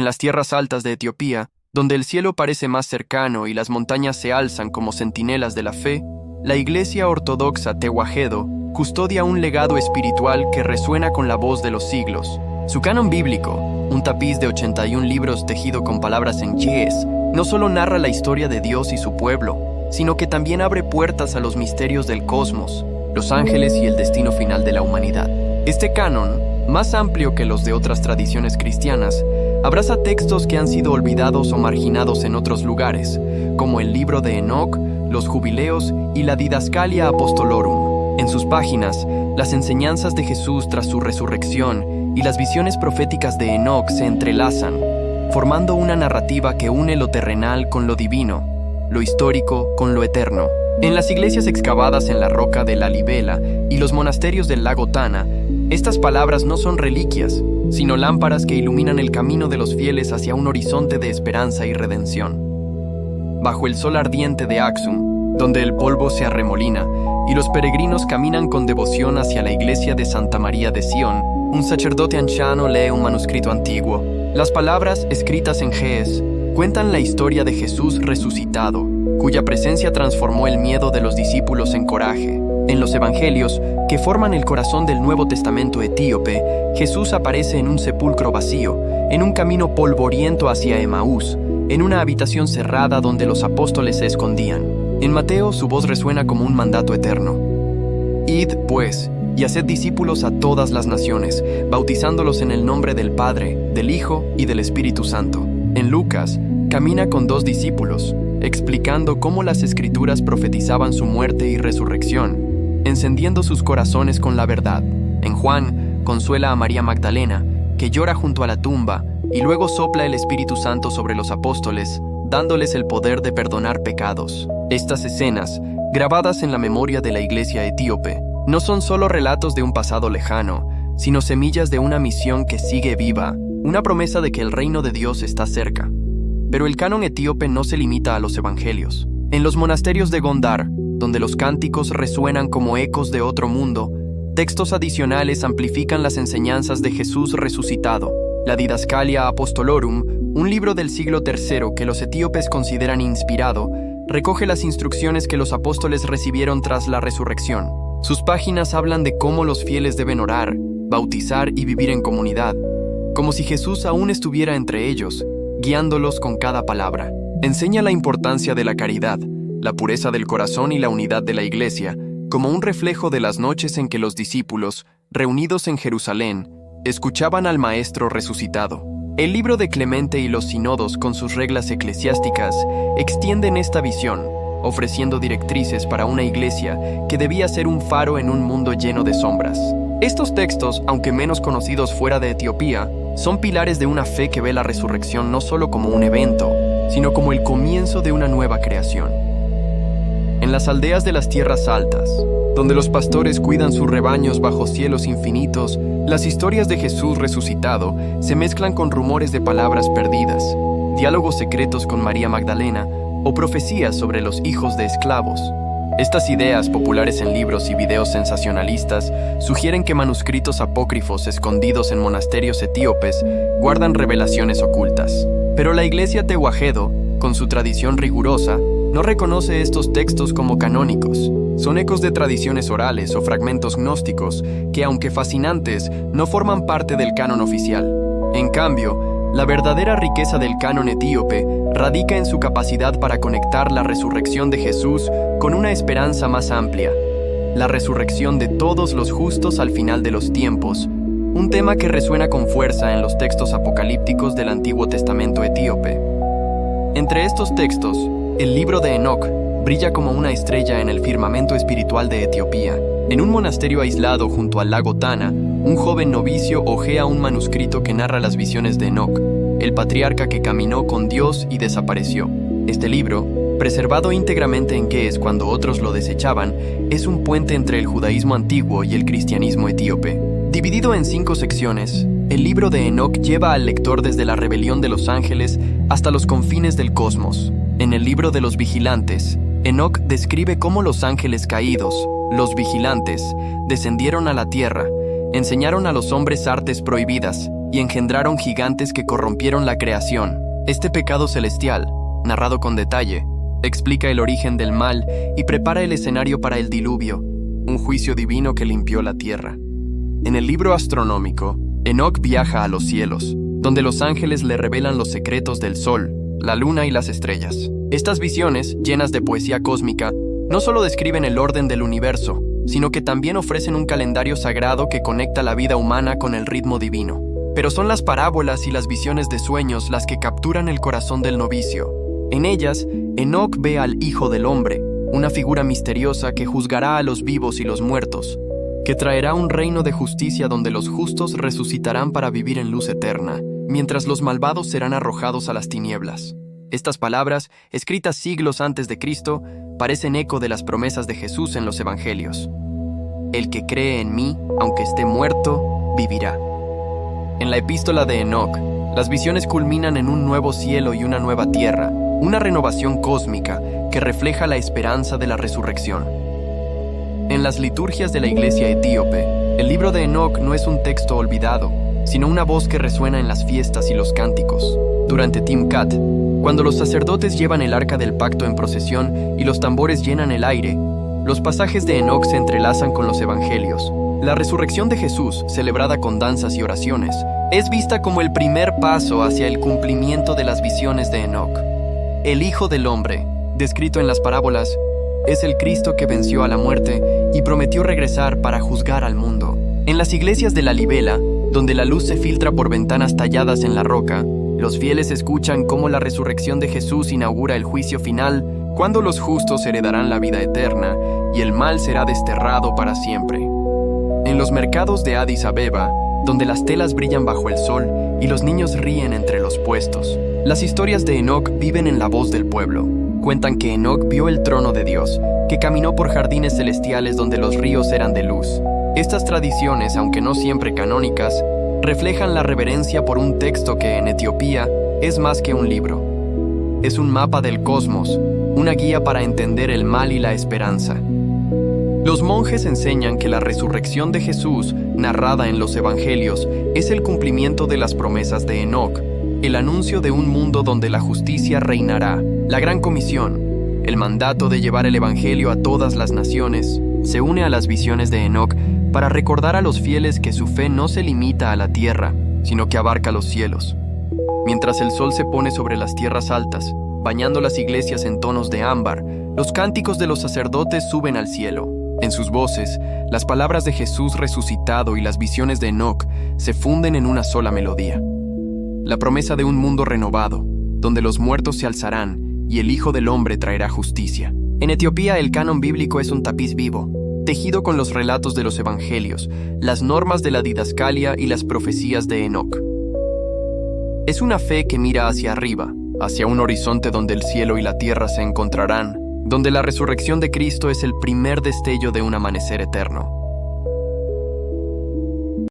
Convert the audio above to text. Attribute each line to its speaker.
Speaker 1: las tierras altas de Etiopía, donde el cielo parece más cercano y las montañas se alzan como centinelas de la fe, la Iglesia Ortodoxa Tewahedo custodia un legado espiritual que resuena con la voz de los siglos. Su canon bíblico, un tapiz de 81 libros tejido con palabras en yiddish, no solo narra la historia de Dios y su pueblo, sino que también abre puertas a los misterios del cosmos, los ángeles y el destino final de la humanidad. Este canon, más amplio que los de otras tradiciones cristianas, abraza textos que han sido olvidados o marginados en otros lugares, como el libro de Enoc, los jubileos y la Didascalia Apostolorum. En sus páginas, las enseñanzas de Jesús tras su resurrección y las visiones proféticas de Enoc se entrelazan, formando una narrativa que une lo terrenal con lo divino, lo histórico con lo eterno. En las iglesias excavadas en la roca de la Libela y los monasterios del lago Tana, estas palabras no son reliquias, sino lámparas que iluminan el camino de los fieles hacia un horizonte de esperanza y redención. Bajo el sol ardiente de Axum, donde el polvo se arremolina y los peregrinos caminan con devoción hacia la iglesia de Santa María de Sion, un sacerdote anciano lee un manuscrito antiguo. Las palabras, escritas en ge'ez, cuentan la historia de Jesús resucitado, cuya presencia transformó el miedo de los discípulos en coraje. En los evangelios, que forman el corazón del Nuevo Testamento etíope, Jesús aparece en un sepulcro vacío, en un camino polvoriento hacia Emaús, en una habitación cerrada donde los apóstoles se escondían. En Mateo, su voz resuena como un mandato eterno. Id, pues, y haced discípulos a todas las naciones, bautizándolos en el nombre del Padre, del Hijo y del Espíritu Santo. En Lucas, camina con 2 discípulos, explicando cómo las Escrituras profetizaban su muerte y resurrección, encendiendo sus corazones con la verdad. En Juan, consuela a María Magdalena, que llora junto a la tumba, y luego sopla el Espíritu Santo sobre los apóstoles, dándoles el poder de perdonar pecados. Estas escenas, grabadas en la memoria de la iglesia etíope, no son solo relatos de un pasado lejano, sino semillas de una misión que sigue viva, una promesa de que el reino de Dios está cerca. Pero el canon etíope no se limita a los evangelios. En los monasterios de Gondar, donde los cánticos resuenan como ecos de otro mundo, textos adicionales amplifican las enseñanzas de Jesús resucitado. La Didascalia Apostolorum, un libro del siglo III que los etíopes consideran inspirado, recoge las instrucciones que los apóstoles recibieron tras la resurrección. Sus páginas hablan de cómo los fieles deben orar, bautizar y vivir en comunidad, como si Jesús aún estuviera entre ellos, guiándolos con cada palabra. Enseña la importancia de la caridad, la pureza del corazón y la unidad de la iglesia, como un reflejo de las noches en que los discípulos, reunidos en Jerusalén, escuchaban al Maestro resucitado. El libro de Clemente y los sinodos, con sus reglas eclesiásticas, extienden esta visión, ofreciendo directrices para una iglesia que debía ser un faro en un mundo lleno de sombras. Estos textos, aunque menos conocidos fuera de Etiopía, son pilares de una fe que ve la resurrección no solo como un evento, sino como el comienzo de una nueva creación. En las aldeas de las tierras altas, donde los pastores cuidan sus rebaños bajo cielos infinitos, las historias de Jesús resucitado se mezclan con rumores de palabras perdidas, diálogos secretos con María Magdalena o profecías sobre los hijos de esclavos. Estas ideas, populares en libros y videos sensacionalistas, sugieren que manuscritos apócrifos escondidos en monasterios etíopes guardan revelaciones ocultas. Pero la iglesia Tewahedo, con su tradición rigurosa, no reconoce estos textos como canónicos. Son ecos de tradiciones orales o fragmentos gnósticos que, aunque fascinantes, no forman parte del canon oficial. En cambio, la verdadera riqueza del canon etíope radica en su capacidad para conectar la resurrección de Jesús con una esperanza más amplia, la resurrección de todos los justos al final de los tiempos, un tema que resuena con fuerza en los textos apocalípticos del Antiguo Testamento etíope. Entre estos textos, el libro de Enoc brilla como una estrella en el firmamento espiritual de Etiopía. En un monasterio aislado junto al lago Tana, un joven novicio hojea un manuscrito que narra las visiones de Enoc, el patriarca que caminó con Dios y desapareció. Este libro, preservado íntegramente en ge'ez cuando otros lo desechaban, es un puente entre el judaísmo antiguo y el cristianismo etíope. Dividido en 5 secciones, el libro de Enoc lleva al lector desde la rebelión de los ángeles hasta los confines del cosmos. En el libro de los vigilantes, Enoc describe cómo los ángeles caídos, los vigilantes, descendieron a la tierra, enseñaron a los hombres artes prohibidas y engendraron gigantes que corrompieron la creación. Este pecado celestial, narrado con detalle, explica el origen del mal y prepara el escenario para el diluvio, un juicio divino que limpió la tierra. En el libro astronómico, Enoc viaja a los cielos, donde los ángeles le revelan los secretos del sol, la luna y las estrellas. Estas visiones, llenas de poesía cósmica, no solo describen el orden del universo, sino que también ofrecen un calendario sagrado que conecta la vida humana con el ritmo divino. Pero son las parábolas y las visiones de sueños las que capturan el corazón del novicio. En ellas, Enoc ve al Hijo del Hombre, una figura misteriosa que juzgará a los vivos y los muertos, que traerá un reino de justicia donde los justos resucitarán para vivir en luz eterna, mientras los malvados serán arrojados a las tinieblas. Estas palabras, escritas siglos antes de Cristo, parecen eco de las promesas de Jesús en los Evangelios. El que cree en mí, aunque esté muerto, vivirá. En la epístola de Enoc, las visiones culminan en un nuevo cielo y una nueva tierra, una renovación cósmica que refleja la esperanza de la resurrección. En las liturgias de la Iglesia etíope, el libro de Enoc no es un texto olvidado, sino una voz que resuena en las fiestas y los cánticos. Durante Timkat, cuando los sacerdotes llevan el arca del pacto en procesión y los tambores llenan el aire, los pasajes de Enoc se entrelazan con los evangelios. La resurrección de Jesús, celebrada con danzas y oraciones, es vista como el primer paso hacia el cumplimiento de las visiones de Enoc. El Hijo del Hombre, descrito en las parábolas, es el Cristo que venció a la muerte y prometió regresar para juzgar al mundo. En las iglesias de la Libela, donde la luz se filtra por ventanas talladas en la roca, los fieles escuchan cómo la resurrección de Jesús inaugura el juicio final, cuando los justos heredarán la vida eterna y el mal será desterrado para siempre. En los mercados de Addis Abeba, donde las telas brillan bajo el sol y los niños ríen entre los puestos, las historias de Enoc viven en la voz del pueblo. Cuentan que Enoc vio el trono de Dios, que caminó por jardines celestiales donde los ríos eran de luz. Estas tradiciones, aunque no siempre canónicas, reflejan la reverencia por un texto que en Etiopía es más que un libro. Es un mapa del cosmos, una guía para entender el mal y la esperanza. Los monjes enseñan que la resurrección de Jesús, narrada en los evangelios, es el cumplimiento de las promesas de Enoc, el anuncio de un mundo donde la justicia reinará. La Gran Comisión, el mandato de llevar el evangelio a todas las naciones, se une a las visiones de Enoc para recordar a los fieles que su fe no se limita a la tierra, sino que abarca los cielos. Mientras el sol se pone sobre las tierras altas, bañando las iglesias en tonos de ámbar, los cánticos de los sacerdotes suben al cielo. En sus voces, las palabras de Jesús resucitado y las visiones de Enoc se funden en una sola melodía. La promesa de un mundo renovado, donde los muertos se alzarán y el Hijo del Hombre traerá justicia. En Etiopía, el canon bíblico es un tapiz vivo, tejido con los relatos de los evangelios, las normas de la didascalia y las profecías de Enoc. Es una fe que mira hacia arriba, hacia un horizonte donde el cielo y la tierra se encontrarán, donde la resurrección de Cristo es el primer destello de un amanecer eterno.